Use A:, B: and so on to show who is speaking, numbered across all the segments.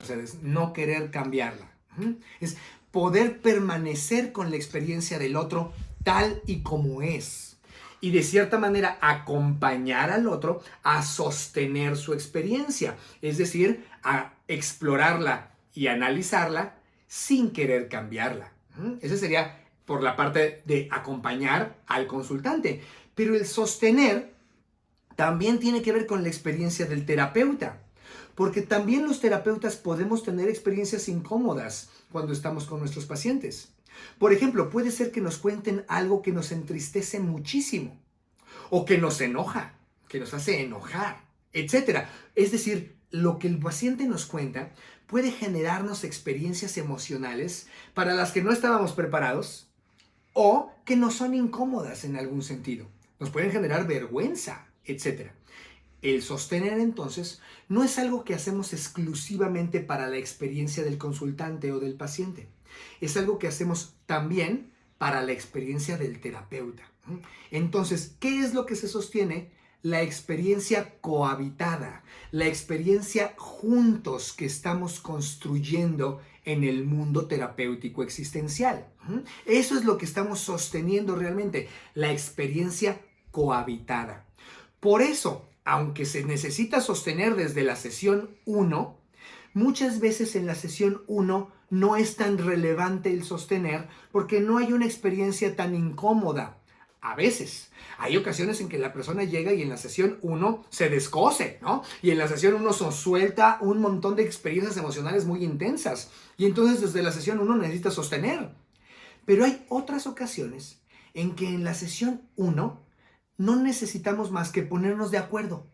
A: sea, es no querer cambiarla. Es poder permanecer con la experiencia del otro tal y como es. Y de cierta manera acompañar al otro a sostener su experiencia. Es decir, a explorarla y analizarla sin querer cambiarla. Ese sería por la parte de acompañar al consultante. Pero el sostener también tiene que ver con la experiencia del terapeuta. Porque también los terapeutas podemos tener experiencias incómodas cuando estamos con nuestros pacientes. Por ejemplo, puede ser que nos cuenten algo que nos entristece muchísimo o que nos enoja, que nos hace enojar, etcétera. Es decir, lo que el paciente nos cuenta puede generarnos experiencias emocionales para las que no estábamos preparados o que nos son incómodas en algún sentido. Nos pueden generar vergüenza, etcétera. El sostener entonces no es algo que hacemos exclusivamente para la experiencia del consultante o del paciente. Es algo que hacemos también para la experiencia del terapeuta. Entonces, ¿qué es lo que se sostiene? La experiencia cohabitada, la experiencia juntos que estamos construyendo en el mundo terapéutico existencial. Eso es lo que estamos sosteniendo realmente, la experiencia cohabitada. Por eso, aunque se necesita sostener desde la sesión 1, muchas veces en la sesión 1 no es tan relevante el sostener porque no hay una experiencia tan incómoda. A veces, hay ocasiones en que la persona llega y en la sesión 1 se descose, ¿no? Y en la sesión 1 se suelta un montón de experiencias emocionales muy intensas. Y entonces desde la sesión 1 necesita sostener. Pero hay otras ocasiones en que en la sesión 1 no necesitamos más que ponernos de acuerdo.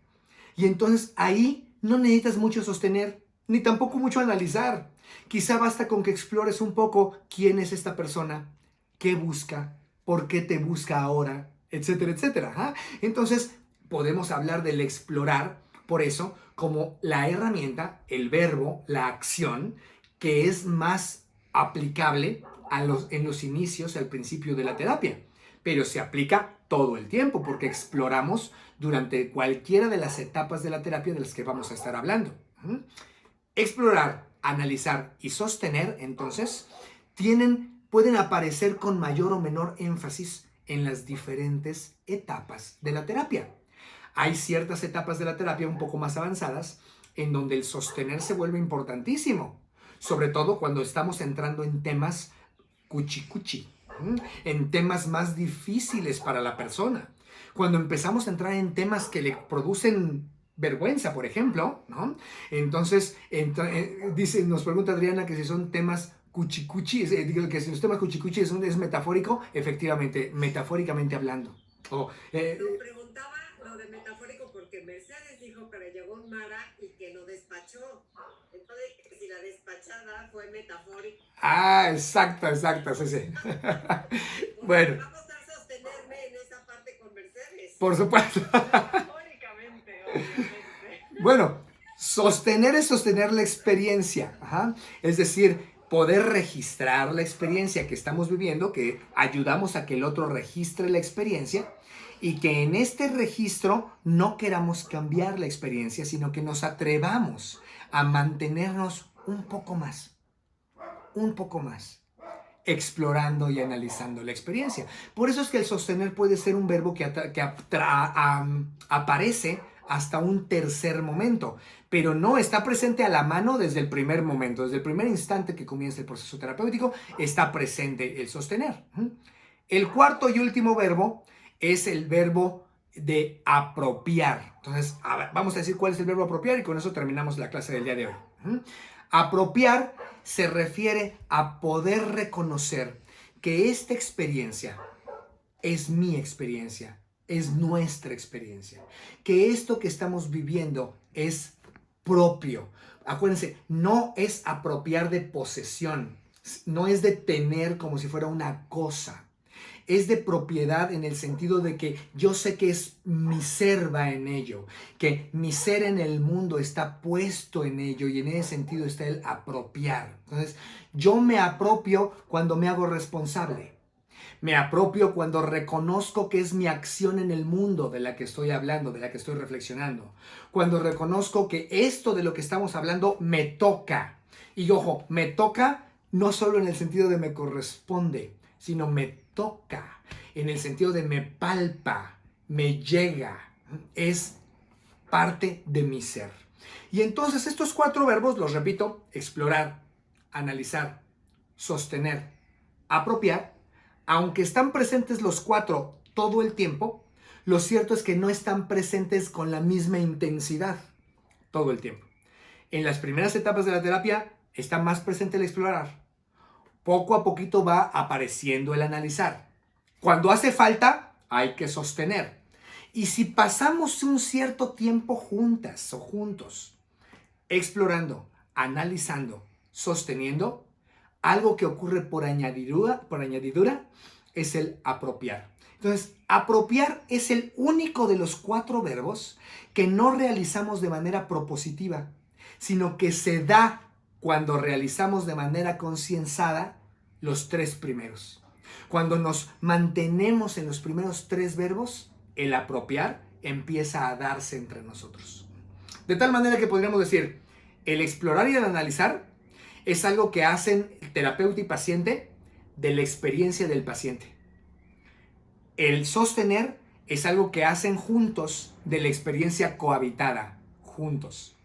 A: Y entonces ahí no necesitas mucho sostener, ni tampoco mucho analizar. Quizá basta con que explores un poco quién es esta persona, qué busca, por qué te busca ahora, etcétera, etcétera. Entonces podemos hablar del explorar, por eso, como la herramienta, el verbo, la acción, que es más aplicable en los inicios, al principio de la terapia. Pero se aplica todo el tiempo porque exploramos durante cualquiera de las etapas de la terapia de las que vamos a estar hablando. Explorar, analizar y sostener, entonces, pueden aparecer con mayor o menor énfasis en las diferentes etapas de la terapia. Hay ciertas etapas de la terapia un poco más avanzadas en donde el sostener se vuelve importantísimo, sobre todo cuando estamos entrando en temas cuchi, en temas más difíciles para la persona. Cuando empezamos a entrar en temas que le producen vergüenza, por ejemplo, ¿no? Entonces, nos pregunta Adriana que si son temas cuchicuchi, digo que si los temas cuchicuchi es metafórico, efectivamente, metafóricamente hablando.
B: Lo preguntaba lo de metafórico porque Mercedes dijo que le llegó un Mara y que lo despachó. Entonces, si la despachada fue metafórica.
A: Exacto, sí. Bueno.
B: Vamos a sostenerme en esa parte con Mercedes.
A: Por supuesto.
B: Metafóricamente, obviamente.
A: Bueno, sostener es sostener la experiencia. Es decir, poder registrar la experiencia que estamos viviendo, que ayudamos a que el otro registre la experiencia y que en este registro no queramos cambiar la experiencia, sino que nos atrevamos a mantenernos un poco más, explorando y analizando la experiencia. Por eso es que el sostener puede ser un verbo que aparece hasta un tercer momento, pero no está presente a la mano desde el primer momento, desde el primer instante que comienza el proceso terapéutico, está presente el sostener. El cuarto y último verbo es el verbo de apropiar. Entonces, vamos a decir cuál es el verbo apropiar y con eso terminamos la clase del día de hoy. Apropiar se refiere a poder reconocer que esta experiencia es mi experiencia, es nuestra experiencia, que esto que estamos viviendo es propio. Acuérdense, no es apropiar de posesión, no es de tener como si fuera una cosa. Es de propiedad en el sentido de que yo sé que es mi ser va en ello, que mi ser en el mundo está puesto en ello y en ese sentido está el apropiar. Entonces, yo me apropio cuando me hago responsable. Me apropio cuando reconozco que es mi acción en el mundo de la que estoy hablando, de la que estoy reflexionando. Cuando reconozco que esto de lo que estamos hablando me toca. Y ojo, me toca no solo en el sentido de me corresponde, sino me toca en el sentido de me palpa, me llega, es parte de mi ser. Y entonces estos 4 verbos, los repito: explorar, analizar, sostener, apropiar. Aunque están presentes los 4 todo el tiempo, lo cierto es que no están presentes con la misma intensidad todo el tiempo. En las primeras etapas de la terapia está más presente el explorar. Poco a poquito va apareciendo el analizar. Cuando hace falta, hay que sostener. Y si pasamos un cierto tiempo juntas o juntos, explorando, analizando, sosteniendo, algo que ocurre por añadidura es el apropiar. Entonces, apropiar es el único de los 4 verbos que no realizamos de manera propositiva, sino que se da cuando realizamos de manera concienzada los 3 primeros. Cuando nos mantenemos en los primeros 3 verbos, el apropiar empieza a darse entre nosotros. De tal manera que podríamos decir, el explorar y el analizar es algo que hacen el terapeuta y paciente de la experiencia del paciente. El sostener es algo que hacen juntos de la experiencia cohabitada, juntos.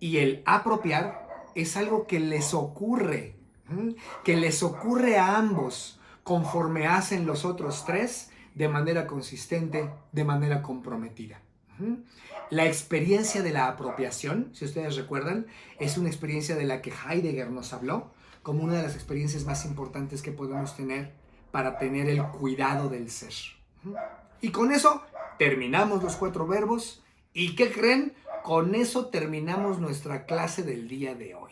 A: Y el apropiar es algo que les ocurre a ambos conforme hacen los otros 3 de manera consistente, de manera comprometida. La experiencia de la apropiación, si ustedes recuerdan, es una experiencia de la que Heidegger nos habló como una de las experiencias más importantes que podemos tener para tener el cuidado del ser. Y con eso terminamos los 4 verbos. ¿Y qué creen? Con eso terminamos nuestra clase del día de hoy.